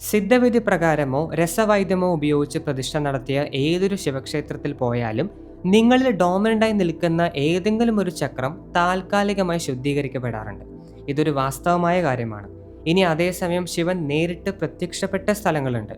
സിദ്ധവിധി പ്രകാരമോ രസവൈദ്യമോ ഉപയോഗിച്ച് പ്രതിഷ്ഠ നടത്തിയ ഏതൊരു ശിവക്ഷേത്രത്തിൽ പോയാലും നിങ്ങളിൽ ഡോമിനൻ്റായി നിൽക്കുന്ന ഏതെങ്കിലും ഒരു ചക്രം താൽക്കാലികമായി ശുദ്ധീകരിക്കപ്പെടാറുണ്ട്. ഇതൊരു വാസ്തവമായ കാര്യമാണ്. ഇനി അതേസമയം ശിവൻ നേരിട്ട് പ്രത്യക്ഷപ്പെട്ട സ്ഥലങ്ങളുണ്ട്.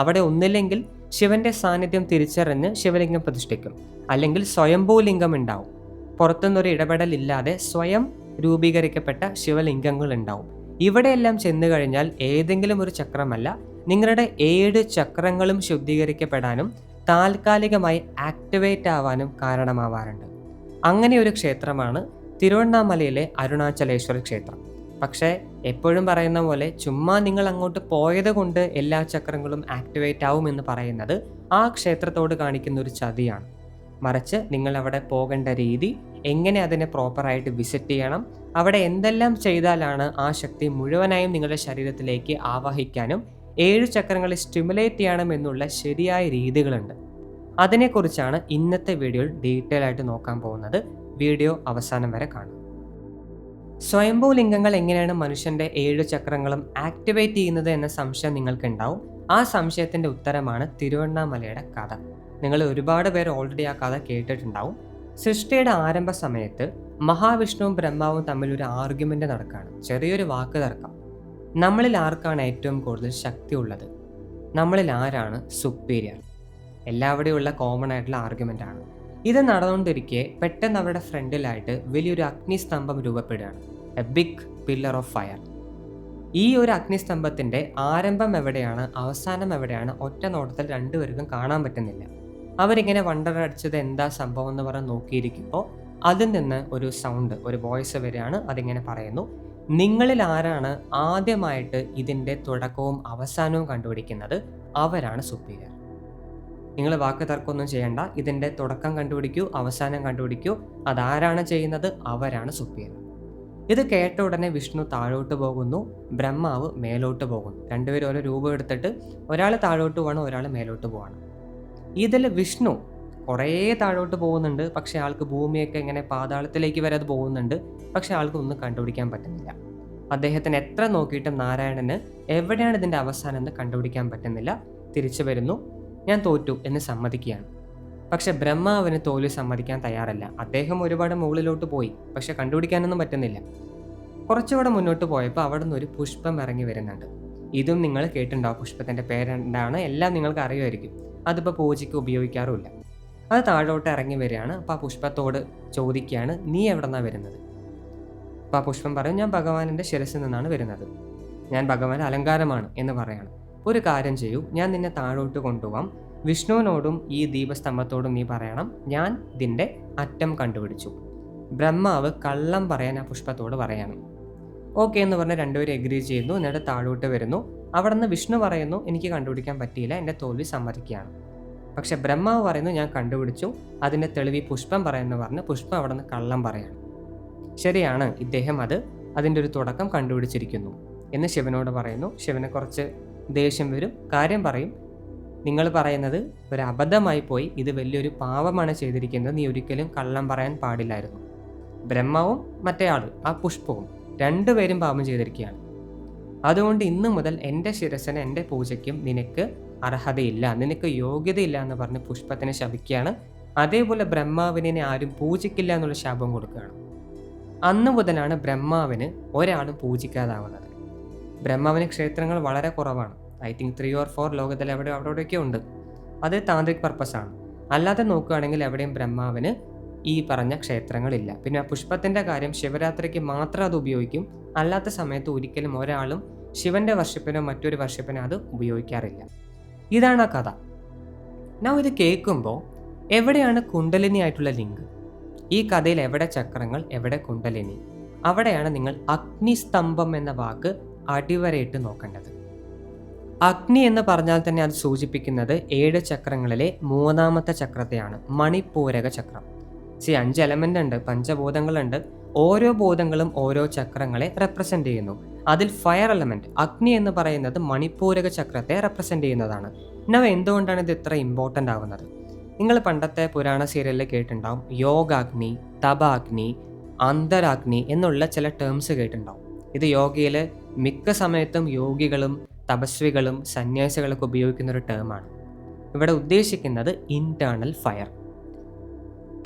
അവിടെ ഒന്നില്ലെങ്കിൽ ശിവന്റെ സാന്നിധ്യം തിരിച്ചറിഞ്ഞ് ശിവലിംഗം പ്രതിഷ്ഠിക്കും, അല്ലെങ്കിൽ സ്വയംഭൂലിംഗം ഉണ്ടാവും. പുറത്തുനിന്നൊരു ഇടപെടലില്ലാതെ സ്വയം രൂപീകരിക്കപ്പെട്ട ശിവലിംഗങ്ങൾ ഉണ്ടാവും. ഇവിടെയെല്ലാം ചെന്നു കഴിഞ്ഞാൽ ഏതെങ്കിലും ഒരു ചക്രമല്ല, നിങ്ങളുടെ 7 ചക്രങ്ങളും ശുദ്ധീകരിക്കപ്പെടാനും താൽക്കാലികമായി ആക്ടിവേറ്റ് ആവാനും കാരണമാവാറുണ്ട്. അങ്ങനെ ഒരു ക്ഷേത്രമാണ് തിരുവണ്ണാമലയിലെ അരുണാചലേശ്വര ക്ഷേത്രം. പക്ഷേ എപ്പോഴും പറയുന്ന പോലെ ചുമ്മാ നിങ്ങൾ അങ്ങോട്ട് പോയത് കൊണ്ട് എല്ലാ ചക്രങ്ങളും ആക്ടിവേറ്റ് ആവുമെന്ന് പറയുന്നത് ആ ക്ഷേത്രത്തോട് കാണിക്കുന്ന ഒരു ചതിയാണ്. മറിച്ച് നിങ്ങൾ അവിടെ പോകേണ്ട രീതി, എങ്ങനെ അതിനെ പ്രോപ്പറായിട്ട് വിസിറ്റ് ചെയ്യണം, അവിടെ എന്തെല്ലാം ചെയ്താലാണ് ആ ശക്തി മുഴുവനായും നിങ്ങളുടെ ശരീരത്തിലേക്ക് ആവാഹിക്കാനും 7 ചക്രങ്ങളെ സ്റ്റിമുലേറ്റ് ചെയ്യണം എന്നുള്ള ശരിയായ രീതികളുണ്ട്. അതിനെക്കുറിച്ചാണ് ഇന്നത്തെ വീഡിയോയിൽ ഡീറ്റെയിൽ ആയിട്ട് നോക്കാൻ പോകുന്നത്. വീഡിയോ അവസാനം വരെ കാണും. സ്വയംഭൂ ലിംഗങ്ങൾ എങ്ങനെയാണ് മനുഷ്യന്റെ 7 ചക്രങ്ങളും ആക്ടിവേറ്റ് ചെയ്യുന്നത് എന്ന സംശയം നിങ്ങൾക്കുണ്ടാവും. ആ സംശയത്തിന്റെ ഉത്തരമാണ് തിരുവണ്ണാമലയുടെ കഥ. നിങ്ങൾ ഒരുപാട് പേര് ഓൾറെഡി ആ കഥ കേട്ടിട്ടുണ്ടാവും. സൃഷ്ടിയുടെ ആരംഭ സമയത്ത് മഹാവിഷ്ണുവും ബ്രഹ്മാവും തമ്മിൽ ഒരു ആർഗ്യുമെന്റ് നടക്കുകയാണ്. ചെറിയൊരു വാക്ക് തർക്കം. നമ്മളിൽ ആർക്കാണ് ഏറ്റവും കൂടുതൽ ശക്തി ഉള്ളത്, നമ്മളിൽ ആരാണ് സുപ്പീരിയർ, എല്ലാവിടെയുള്ള കോമൺ ആയിട്ടുള്ള ആർഗ്യുമെന്റ് ആണ്. ഇത് നടന്നുകൊണ്ടിരിക്കെ പെട്ടെന്ന് അവരുടെ ഫ്രണ്ടിലായിട്ട് വലിയൊരു അഗ്നിസ്തംഭം രൂപപ്പെടുകയാണ്. A big pillar of fire. ഈ ഒരു അഗ്നിസ്തംഭത്തിന്റെ ആരംഭം എവിടെയാണ്, അവസാനം എവിടെയാണ്, ഒറ്റ നോട്ടത്തിൽ രണ്ടുപേർക്കും കാണാൻ പറ്റുന്നില്ല. അവരിങ്ങനെ വണ്ടറടിച്ചത് എന്താ സംഭവം എന്ന് പറഞ്ഞ് നോക്കിയിരിക്കുമ്പോൾ അതിൽ നിന്ന് ഒരു സൗണ്ട്, ഒരു വോയിസ് വരികയാണ്. അതിങ്ങനെ പറയുന്നു: നിങ്ങളിൽ ആരാണ് ആദ്യമായിട്ട് ഇതിൻ്റെ തുടക്കവും അവസാനവും കണ്ടുപിടിക്കുന്നത്, അവരാണ് സുപ്പീരിയർ. നിങ്ങൾ വാക്ക് തർക്കമൊന്നും ചെയ്യണ്ട, ഇതിൻ്റെ തുടക്കം കണ്ടുപിടിക്കൂ, അവസാനം കണ്ടുപിടിക്കൂ, അതാരാണ് ചെയ്യുന്നത്, അവരാണ് സുപ്പീരിയർ. ഇത് കേട്ട ഉടനെ വിഷ്ണു താഴോട്ട് പോകുന്നു, ബ്രഹ്മാവ് മേലോട്ട് പോകുന്നു. രണ്ടുപേരും ഓരോ രൂപം എടുത്തിട്ട് ഒരാൾ താഴോട്ട് പോകണം, ഒരാൾ മേലോട്ട് പോകണം. ഇതിൽ വിഷ്ണു കുറേ താഴോട്ട് പോകുന്നുണ്ട്, പക്ഷേ ആൾക്ക് ഭൂമിയൊക്കെ ഇങ്ങനെ പാതാളത്തിലേക്ക് വരെ അത് പോകുന്നുണ്ട്. പക്ഷെ ആൾക്ക് ഒന്നും കണ്ടുപിടിക്കാൻ പറ്റുന്നില്ല. അദ്ദേഹത്തിന് എത്ര നോക്കിയിട്ടും നാരായണന് എവിടെയാണ് ഇതിൻ്റെ അവസാനം എന്ന് കണ്ടുപിടിക്കാൻ പറ്റുന്നില്ല. തിരിച്ചു വരുന്നു, ഞാൻ തോറ്റു എന്ന് സമ്മതിക്കുകയാണ്. പക്ഷെ ബ്രഹ്മാവിന് തോൽവി സമ്മതിക്കാൻ തയ്യാറല്ല. അദ്ദേഹം ഒരുപാട് മുകളിലോട്ട് പോയി, പക്ഷെ കണ്ടുപിടിക്കാനൊന്നും പറ്റുന്നില്ല. കുറച്ചുകൂടെ മുന്നോട്ട് പോയപ്പോൾ അവിടെ നിന്ന് ഒരു പുഷ്പം ഇറങ്ങി വരുന്നുണ്ട്. ഇതും നിങ്ങൾ കേട്ടിട്ടുണ്ടാവും. പുഷ്പത്തിൻ്റെ പേരെന്താണ് എല്ലാം നിങ്ങൾക്ക് അറിയുമായിരിക്കും. അതിപ്പോൾ പൂജയ്ക്ക് ഉപയോഗിക്കാറുമില്ല. അത് താഴോട്ട് ഇറങ്ങി വരികയാണ്. അപ്പോൾ ആ പുഷ്പത്തോട് ചോദിക്കുകയാണ്, നീ എവിടെ നിന്നാണ് വരുന്നത്? അപ്പോൾ ആ പുഷ്പം പറയും, ഞാൻ ഭഗവാനിൻ്റെ ശിരസിൽ നിന്നാണ് വരുന്നത്, ഞാൻ ഭഗവാൻ അലങ്കാരമാണ് എന്ന് പറയാണ്. ഒരു കാര്യം ചെയ്യൂ, ഞാൻ നിന്നെ താഴോട്ട് കൊണ്ടുപോകാം, വിഷ്ണുവിനോടും ഈ ദീപസ്തംഭത്തോടും നീ പറയണം, ഞാൻ ഇതിൻ്റെ അറ്റം കണ്ടുപിടിച്ചു. ബ്രഹ്മാവ് കള്ളം പറയാൻ ആ പുഷ്പത്തോട് പറയണം. ഓക്കെ എന്ന് പറഞ്ഞ് രണ്ടുപേരും എഗ്രി ചെയ്യുന്നു. എന്നിട്ട് താഴോട്ട് വരുന്നു. അവിടെ നിന്ന് വിഷ്ണു പറയുന്നു, എനിക്ക് കണ്ടുപിടിക്കാൻ പറ്റിയില്ല, എൻ്റെ തോൽവി സമ്മതിക്കുകയാണ്. പക്ഷെ ബ്രഹ്മാവ് പറയുന്നു, ഞാൻ കണ്ടുപിടിച്ചു, അതിൻ്റെ തെളിവ് പുഷ്പം പറയുന്നു പറഞ്ഞ് പുഷ്പം അവിടെ നിന്ന് കള്ളം പറയാണ്. ശരിയാണ്, ഇദ്ദേഹം അതിൻ്റെ ഒരു തുടക്കം കണ്ടുപിടിച്ചിരിക്കുന്നു എന്ന് ശിവനോട് പറയുന്നു. ശിവനെ കുറച്ച് ദേഷ്യം വരും, കാര്യം പറയും, നിങ്ങൾ പറയുന്നത് ഒരു അബദ്ധമായി പോയി, ഇത് വലിയൊരു പാവമാണ് ചെയ്തിരിക്കുന്നത്, നീ ഒരിക്കലും കള്ളം പറയാൻ പാടില്ലായിരുന്നു. ബ്രഹ്മാവും മറ്റേ ആൾ ആ പുഷ്പവും രണ്ടുപേരും പാപം ചെയ്തിരിക്കുകയാണ്. അതുകൊണ്ട് ഇന്നു മുതൽ എൻ്റെ ശിരസിന്, എൻ്റെ പൂജയ്ക്കും നിനക്ക് അർഹതയില്ല, നിനക്ക് യോഗ്യതയില്ല എന്ന് പറഞ്ഞ് പുഷ്പത്തിനെ ശപിക്കുകയാണ്. അതേപോലെ ബ്രഹ്മാവിനെ ആരും പൂജിക്കില്ല എന്നുള്ള ശാപം കൊടുക്കുകയാണ്. അന്നു മുതലാണ് ബ്രഹ്മാവിന് ഒരാളും പൂജിക്കാതാവുന്നത്. ബ്രഹ്മാവിന് ക്ഷേത്രങ്ങൾ വളരെ കുറവാണ്. ഐ തിങ്ക് 3 or 4 ലോകത്തിൽ അവിടെയൊക്കെ ഉണ്ട്. അത് താന്ത്രിക് പർപ്പസാണ്. അല്ലാതെ നോക്കുകയാണെങ്കിൽ എവിടെയും ബ്രഹ്മാവിന് ഈ പറഞ്ഞ ക്ഷേത്രങ്ങളില്ല. പിന്നെ ആ പുഷ്പത്തിൻ്റെ കാര്യം, ശിവരാത്രിക്ക് മാത്രം അത് ഉപയോഗിക്കും, അല്ലാത്ത സമയത്ത് ഒരിക്കലും ഒരാളും ശിവന്റെ വർഷിപ്പിനോ മറ്റൊരു വർഷിപ്പിനോ അത് ഉപയോഗിക്കാറില്ല. ഇതാണ് ആ കഥ. ഞാൻ ഇത് കേൾക്കുമ്പോൾ എവിടെയാണ് കുണ്ടലിനി ആയിട്ടുള്ള ലിങ്ക്? ഈ കഥയിൽ എവിടെ ചക്രങ്ങൾ, എവിടെ കുണ്ടലിനി? അവിടെയാണ് നിങ്ങൾ അഗ്നിസ്തംഭം എന്ന വാക്ക് അടിവരയിട്ട് നോക്കേണ്ടത്. അഗ്നി എന്ന് പറഞ്ഞാൽ തന്നെ അത് സൂചിപ്പിക്കുന്നത് 7 ചക്രങ്ങളിലെ 3ാമത്തെ ചക്രത്തെയാണ്, മണിപ്പൂരക ചക്രം. 5 എലമെന്റ് ഉണ്ട്, പഞ്ചഭൂതങ്ങളുണ്ട്. ഓരോ ഭൂതങ്ങളും ഓരോ ചക്രങ്ങളെ റെപ്രസെന്റ് ചെയ്യുന്നു. അതിൽ ഫയർ എലമെന്റ്, അഗ്നി എന്ന് പറയുന്നത് മണിപ്പൂരക ചക്രത്തെ റെപ്രസെന്റ് ചെയ്യുന്നതാണ്. എന്തുകൊണ്ടാണ് ഇത് ഇത്ര ഇമ്പോർട്ടൻ്റ് ആവുന്നത്? നിങ്ങൾ പണ്ടത്തെ പുരാണ സീരിയലിൽ കേട്ടിട്ടുണ്ടാവും, യോഗാഗ്നി, തപാഗ്നി, അന്തരാഗ്നി എന്നുള്ള ചില ടേംസ് കേട്ടിട്ടുണ്ടാവും. ഇത് യോഗയിൽ മിക്ക സമയത്തും യോഗികളും തപസ്വികളും സന്യാസികളൊക്കെ ഉപയോഗിക്കുന്ന ഒരു ടേമാണ്. ഇവിടെ ഉദ്ദേശിക്കുന്നത് ഇൻറ്റേർണൽ ഫയർ.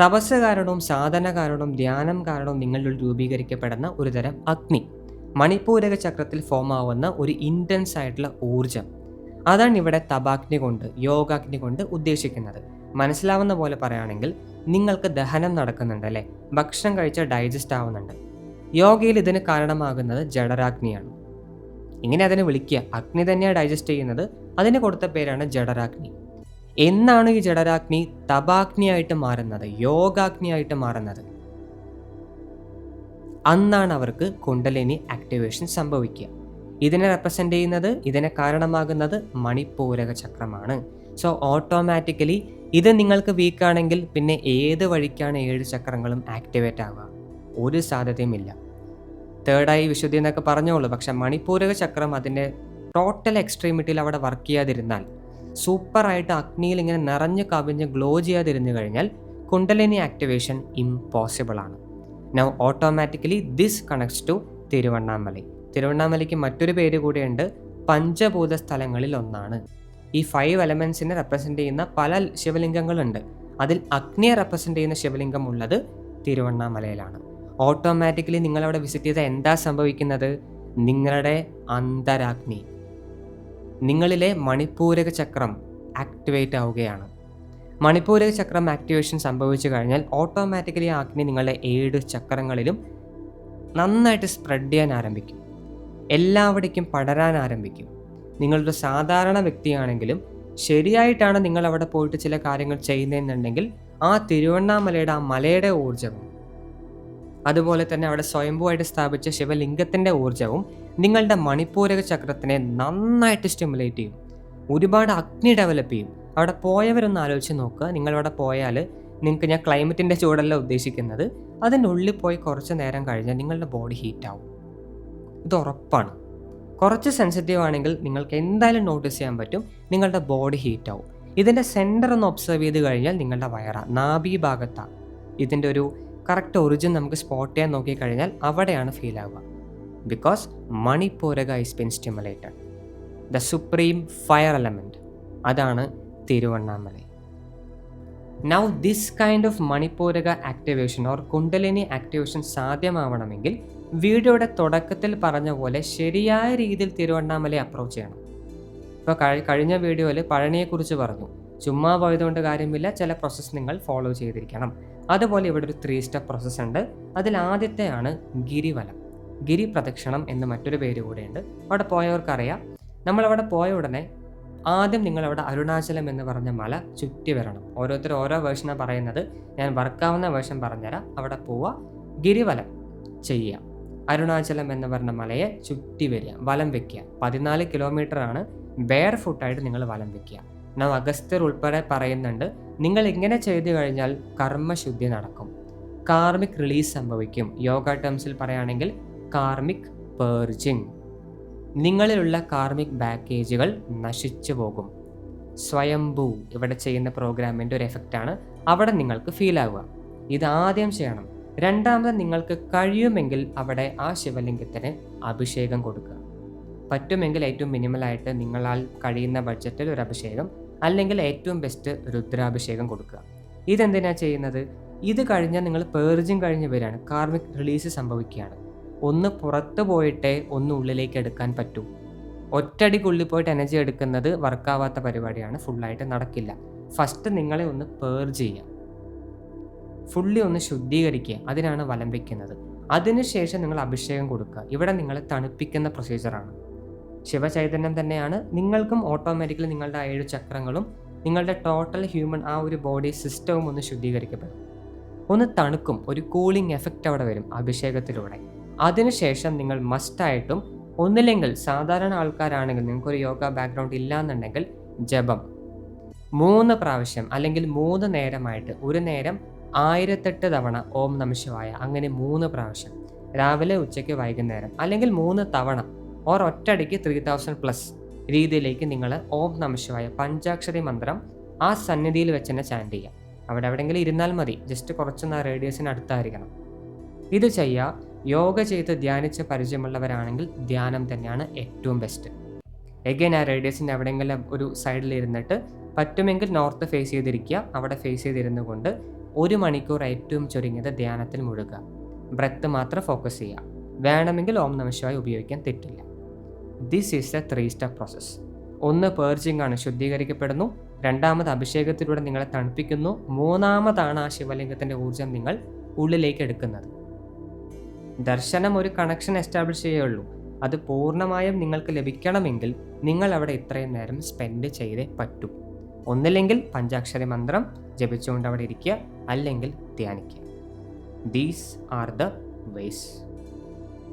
തപസ് കാരണവും സാധന കാരണവും ധ്യാനം കാരണവും നിങ്ങളിൽ രൂപീകരിക്കപ്പെടുന്ന ഒരു തരം അഗ്നി, മണിപ്പൂരക ചക്രത്തിൽ ഫോം ആവുന്ന ഒരു ഇൻറ്റൻസ് ആയിട്ടുള്ള ഊർജം, അതാണ് ഇവിടെ തപാഗ്നി കൊണ്ട്, യോഗാഗ്നി കൊണ്ട് ഉദ്ദേശിക്കുന്നത്. മനസ്സിലാവുന്ന പോലെ പറയുകയാണെങ്കിൽ നിങ്ങൾക്ക് ദഹനം നടക്കുന്നുണ്ട് അല്ലേ, ഭക്ഷണം കഴിച്ചാൽ ഡൈജസ്റ്റ് ആവുന്നുണ്ട്. യോഗയിൽ ഇതിന് കാരണമാകുന്നത് ജഠരാഗ്നിയാണ്. ഇങ്ങനെ അതിനെ വിളിക്കുക, അഗ്നി തന്നെയാണ് ഡൈജസ്റ്റ് ചെയ്യുന്നത്. അതിന് കൊടുത്ത പേരാണ് ജഠരാഗ്നി. എന്നാണ് ഈ ജഠരാഗ്നി തപാഗ്നിയായിട്ട് മാറുന്നത്, യോഗാഗ്നിയായിട്ട് മാറുന്നത്? അന്നാണ് അവർക്ക് കുണ്ടലിനി ആക്ടിവേഷൻ സംഭവിക്കുക. ഇതിനെ റെപ്രസെൻ്റ് ചെയ്യുന്നത്, ഇതിനെ കാരണമാകുന്നത് മണിപ്പൂരക ചക്രമാണ്. സോ ഓട്ടോമാറ്റിക്കലി ഇത് നിങ്ങൾക്ക് വീക്കാണെങ്കിൽ പിന്നെ ഏത് വഴിക്കാണ് 7 ചക്രങ്ങളും ആക്ടിവേറ്റ് ആവുക? ഒരു സാധ്യതയുമില്ല. തേർഡായി വിശുദ്ധി എന്നൊക്കെ പറഞ്ഞോളൂ, പക്ഷെ മണിപ്പൂരക ചക്രം അതിൻ്റെ ടോട്ടൽ എക്സ്ട്രീമിറ്റിയിൽ അവിടെ വർക്ക് ചെയ്യാതിരുന്നാൽ, സൂപ്പറായിട്ട് അഗ്നിയിൽ ഇങ്ങനെ നിറഞ്ഞ് കവിഞ്ഞ് ഗ്ലോ ചെയ്യാതിരുന്നു കഴിഞ്ഞാൽ കുണ്ടലിനി ആക്ടിവേഷൻ ഇമ്പോസിബിൾ ആണ്. Now automatically this connects to Tiruvannamalai. തിരുവണ്ണാമലയ്ക്ക് മറ്റൊരു പേര് കൂടിയുണ്ട്, പഞ്ചഭൂത സ്ഥലങ്ങളിൽ ഒന്നാണ്. ഈ 5 എലമെൻസിനെ റെപ്രസെൻ്റ് ചെയ്യുന്ന പല ശിവലിംഗങ്ങളുണ്ട്. അതിൽ അഗ്നിയെ റെപ്രസെൻ്റ് ചെയ്യുന്ന ശിവലിംഗം ഉള്ളത് തിരുവണ്ണാമലയിലാണ്. ഓട്ടോമാറ്റിക്കലി നിങ്ങളവിടെ വിസിറ്റ് ചെയ്താൽ എന്താ സംഭവിക്കുന്നത്? നിങ്ങളുടെ അന്തരാഗ്നി, നിങ്ങളിലെ മണിപ്പൂരക ചക്രം ആക്ടിവേറ്റ് ആവുകയാണ്. മണിപ്പൂരക ചക്രം ആക്ടിവേഷൻ സംഭവിച്ചു കഴിഞ്ഞാൽ ഓട്ടോമാറ്റിക്കലി ആ അഗ്നി നിങ്ങളുടെ 7 ചക്രങ്ങളിലും നന്നായിട്ട് സ്പ്രെഡ് ചെയ്യാൻ ആരംഭിക്കും, എല്ലാവിടേക്കും പടരാൻ ആരംഭിക്കും. നിങ്ങളൊരു സാധാരണ വ്യക്തിയാണെങ്കിലും ശരിയായിട്ടാണ് നിങ്ങൾ അവിടെ പോയിട്ട് ചില കാര്യങ്ങൾ ചെയ്യുന്നതെന്നുണ്ടെങ്കിൽ ആ തിരുവണ്ണാമലയുടെ, ആ മലയുടെ ഊർജവും അതുപോലെ തന്നെ അവിടെ സ്വയംഭൂവായിട്ട് സ്ഥാപിച്ച ശിവലിംഗത്തിൻ്റെ ഊർജവും നിങ്ങളുടെ മണിപ്പൂരക ചക്രത്തിനെ നന്നായിട്ട് സ്റ്റിമുലേറ്റ് ചെയ്യും, ഒരുപാട് അഗ്നി ഡെവലപ്പ് ചെയ്യും. അവിടെ പോയവരൊന്ന് ആലോചിച്ച് നോക്കുക. നിങ്ങളവിടെ പോയാൽ നിങ്ങൾക്ക്, ഞാൻ ക്ലൈമറ്റിൻ്റെ ചൂടല്ല ഉദ്ദേശിക്കുന്നത്, അതിനുള്ളിൽ പോയി കുറച്ച് നേരം കഴിഞ്ഞാൽ നിങ്ങളുടെ ബോഡി ഹീറ്റാവും. ഇത് ഉറപ്പാണ്. കുറച്ച് സെൻസിറ്റീവ് ആണെങ്കിൽ നിങ്ങൾക്ക് എന്തായാലും നോട്ടീസ് ചെയ്യാൻ പറ്റും, നിങ്ങളുടെ ബോഡി ഹീറ്റാവും. ഇതിൻ്റെ സെൻറ്റർ ഒന്ന് ഒബ്സർവ് ചെയ്ത് കഴിഞ്ഞാൽ നിങ്ങളുടെ നാഭി ഭാഗത്താണ് ഇതിൻ്റെ ഒരു കറക്റ്റ് ഒറിജിൻ നമുക്ക് സ്പോട്ട് ചെയ്യാൻ നോക്കിക്കഴിഞ്ഞാൽ അവിടെയാണ് ഫീൽ ആവുക. Because manipuraka is been stimulated, the supreme fire element, അതാണ് Tiruvannamalai. Now this kind of manipuraka activation or kundalini activation സാധ്യമാവണമെങ്കിൽ വീഡിയോയുടെ തുടക്കത്തിൽ പറഞ്ഞ പോലെ ശരിയായ രീതിയിൽ തിരുവണ്ണാമലയെ അപ്രോച്ച് ചെയ്യണം. ഇപ്പോൾ കഴിഞ്ഞ വീഡിയോയിൽ പഴനിയെക്കുറിച്ച് പറഞ്ഞു, ചുമ്മാ പോയതുകൊണ്ട് കാര്യമില്ല, ചില പ്രോസസ്സ് നിങ്ങൾ ഫോളോ ചെയ്തിരിക്കണം. അതുപോലെ ഇവിടെ ഒരു 3 സ്റ്റെപ്പ് പ്രോസസ്സ് ഉണ്ട്. അതിൽ ആദ്യത്തെയാണ് ഗിരിവലം, ഗിരി പ്രദക്ഷിണം എന്ന് മറ്റൊരു പേര് കൂടെയുണ്ട്. അവിടെ പോയവർക്കറിയാം. നമ്മളവിടെ പോയ ഉടനെ ആദ്യം നിങ്ങളവിടെ അരുണാചലം എന്ന് പറഞ്ഞ മല ചുറ്റി വരണം. ഓരോരുത്തർ ഓരോ വേർഷനാണ് പറയുന്നത്, ഞാൻ വർക്കാവുന്ന വേർഷൻ പറഞ്ഞുതരാം. അവിടെ പോവുക, ഗിരിവലം ചെയ്യുക, അരുണാചലം എന്ന് പറഞ്ഞ മലയെ ചുറ്റി വരിക, വലം വെക്കുക. 14 കിലോമീറ്ററാണ് ബെയർ ഫുട്ടായിട്ട് നിങ്ങൾ വലം വെക്കുക. നാം അഗസ്ത്യർ ഉൾപ്പെടെ പറയുന്നുണ്ട്, നിങ്ങൾ ഇങ്ങനെ ചെയ്തു കഴിഞ്ഞാൽ കർമ്മശുദ്ധി നടക്കും, കാർമിക് റിലീസ് സംഭവിക്കും. യോഗ ടേംസിൽ പറയുകയാണെങ്കിൽ കാർമിക് പേർജിങ്, നിങ്ങളിലുള്ള കാർമിക് ബാക്കേജുകൾ നശിച്ചു പോകും. സ്വയംഭൂ ഇവിടെ ചെയ്യുന്ന പ്രോഗ്രാമിൻ്റെ ഒരു എഫക്റ്റാണ് അവിടെ നിങ്ങൾക്ക് ഫീൽ ആവുക. ഇത് ആദ്യം ചെയ്യണം. രണ്ടാമത് നിങ്ങൾക്ക് കഴിയുമെങ്കിൽ അവിടെ ആ ശിവലിംഗത്തിന് അഭിഷേകം കൊടുക്കുക. പറ്റുമെങ്കിൽ ഏറ്റവും മിനിമലായിട്ട് നിങ്ങളാൽ കഴിയുന്ന ബഡ്ജറ്റിൽ ഒരു അഭിഷേകം, അല്ലെങ്കിൽ ഏറ്റവും ബെസ്റ്റ് രുദ്രാഭിഷേകം കൊടുക്കുക. ഇതെന്തിനാണ് ചെയ്യുന്നത്? ഇത് കഴിഞ്ഞാൽ നിങ്ങൾ പേർജിങ് കഴിഞ്ഞ് വരികയാണ്, കാർമിക് റിലീസ് സംഭവിക്കുകയാണ്. ഒന്ന് പുറത്ത് പോയിട്ടേ ഒന്ന് ഉള്ളിലേക്ക് എടുക്കാൻ പറ്റൂ. ഒറ്റടിക്കുള്ളിൽ പോയിട്ട് എനർജി എടുക്കുന്നത് വർക്കാവാത്ത പരിപാടിയാണ്, ഫുള്ളായിട്ട് നടക്കില്ല. ഫസ്റ്റ് നിങ്ങളെ ഒന്ന് പേർജ് ചെയ്യുക, ഫുള്ളി ഒന്ന് ശുദ്ധീകരിക്കുക, അതിനാണ് വലം വയ്ക്കുന്നത്. അതിനുശേഷം നിങ്ങൾ അഭിഷേകം കൊടുക്കുക. ഇവിടെ നിങ്ങളെ തണുപ്പിക്കുന്ന പ്രൊസീജിയറാണ്. ശിവചൈതന്യം തന്നെയാണ്. നിങ്ങൾക്കും ഓട്ടോമാറ്റിക്കലി നിങ്ങളുടെ 7 ചക്രങ്ങളും നിങ്ങളുടെ ടോട്ടൽ ഹ്യൂമൻ ആ ഒരു ബോഡി സിസ്റ്റവും ഒന്ന് ശുദ്ധീകരിക്കപ്പെടും, ഒന്ന് തണുക്കും. ഒരു കൂളിംഗ് എഫക്റ്റ് അവിടെ വരും അഭിഷേകത്തിലൂടെ. അതിനുശേഷം നിങ്ങൾ മസ്റ്റായിട്ടും, ഒന്നില്ലെങ്കിൽ സാധാരണ ആൾക്കാരാണെങ്കിൽ, നിങ്ങൾക്കൊരു യോഗ ബാക്ക്ഗ്രൗണ്ട് ഇല്ലയെന്നുണ്ടെങ്കിൽ ജപം 3 പ്രാവശ്യം അല്ലെങ്കിൽ 3 നേരമായിട്ട്, ഒരു നേരം 1008 തവണ ഓം നമഃശിവായ, അങ്ങനെ 3 പ്രാവശ്യം, രാവിലെ ഉച്ചയ്ക്ക് വൈകുന്നേരം, അല്ലെങ്കിൽ 3 തവണ ഓർ ഒറ്റയടിക്ക് 3000+ രീതിയിലേക്ക് നിങ്ങൾ ഓം നമഃശിവായ പഞ്ചാക്ഷരി മന്ത്രം ആ സന്നിധിയിൽ വെച്ച് തന്നെ ചാൻറ്റ് ചെയ്യുക. അവിടെ എവിടെയെങ്കിലും ഇരുന്നാൽ മതി, ജസ്റ്റ് കുറച്ചൊന്ന് ആ റേഡിയസിന് അടുത്തായിരിക്കണം. ഇത് ചെയ്യുക. യോഗ ചെയ്ത് ധ്യാനിച്ച് പരിചയമുള്ളവരാണെങ്കിൽ ധ്യാനം തന്നെയാണ് ഏറ്റവും ബെസ്റ്റ്. എഗെയിൻ ആ റേഡിയസിൻ്റെ എവിടെയെങ്കിലും ഒരു സൈഡിൽ ഇരുന്നിട്ട് പറ്റുമെങ്കിൽ നോർത്ത് ഫേസ് ചെയ്തിരിക്കുക. അവിടെ ഫേസ് ചെയ്തിരുന്നു കൊണ്ട് 1 മണിക്കൂർ ഏറ്റവും ചുരുങ്ങിയത് ധ്യാനത്തിൽ മുഴുകുക. ബ്രെത്ത് മാത്രം ഫോക്കസ് ചെയ്യുക. വേണമെങ്കിൽ ഓം നമഃ ശിവായ ഉപയോഗിക്കാൻ തെറ്റില്ല. This is A 3 step process. 1 പേർജിങ് ആണ്, ശുദ്ധീകരിക്കപ്പെടുന്നു. 2ാമത് അഭിഷേകത്തിലൂടെ നിങ്ങളെ തണുപ്പിക്കുന്നു. 3ാമതാണ് ആ ശിവലിംഗത്തിൻ്റെ ഊർജ്ജം നിങ്ങൾ ഉള്ളിലേക്ക് എടുക്കുന്നത്. ദർശനം ഒരു കണക്ഷൻ എസ്റ്റാബ്ലിഷ് ചെയ്യുകയുള്ളൂ. അത് പൂർണ്ണമായും നിങ്ങൾക്ക് ലഭിക്കണമെങ്കിൽ നിങ്ങൾ അവിടെ ഇത്രയും നേരം സ്പെൻഡ് ചെയ്തേ പറ്റൂ. ഒന്നില്ലെങ്കിൽ പഞ്ചാക്ഷരി മന്ത്രം ജപിച്ചുകൊണ്ട് അവിടെ ഇരിക്കുക, അല്ലെങ്കിൽ ധ്യാനിക്കുക. These are the vase.